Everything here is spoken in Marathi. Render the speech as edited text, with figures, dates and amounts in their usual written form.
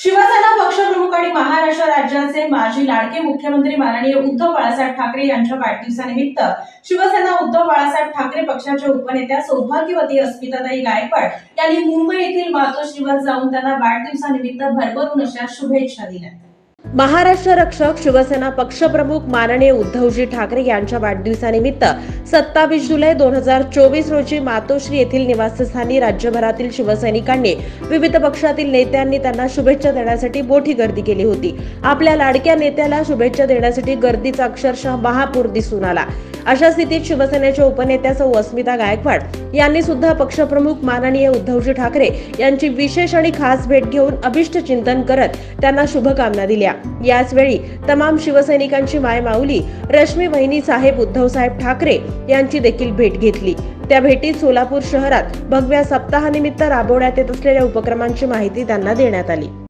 शिवसेना पक्षप्रमुख आणि महाराष्ट्र राज्याचे माजी लाडके मुख्यमंत्री माननीय उद्धव बाळासाहेब ठाकरे यांच्या वाढदिवसानिमित्त शिवसेना उद्धव बाळासाहेब ठाकरे पक्षाच्या उपनेत्या सौभाग्यवती अस्मिताताई गायकवाड यांनी मुंबई येथील मातोश्रीवर जाऊन त्यांना वाढदिवसानिमित्त भरभरून अशा शुभेच्छा दिल्या। महाराष्ट्र रक्षक शिवसेना पक्षप्रमुख माननीय उद्धवजी ठाकरे यांच्या वाढदिवसानिमित्त 27 जुलै 2024 रोजी मातोश्री येथील निवासस्थानी राज्यभरातील शिवसैनिकांनी विविध पक्षातील नेत्यांनी त्यांना शुभेच्छा देण्यासाठी मोठी गर्दी केली होती। आपल्या लाडक्या नेत्याला शुभेच्छा देण्यासाठी गर्दीचा अक्षरशः महापूर दिसून आला। अशा स्थितीत शिवसेनेच्या उपनेत्या सौ अस्मिता गायकवाड यांनी सुद्धा पक्षप्रमुख माननीय उद्धवजी ठाकरे यांची विशेष आणि खास भेट घेऊन अभिष्ट चिंतन करत त्यांना शुभकामना दिल्या। याच वेळी तमाम शिवसैनिकांची मायमाऊली रश्मी वहिनी साहेब उद्धव साहेब ठाकरे यांची देखील भेट घेतली। त्या भेटीत सोलापूर शहरात भगव्या सप्ताहानिमित्त राबवण्यात येत असलेल्या उपक्रमांची माहिती त्यांना देण्यात आली।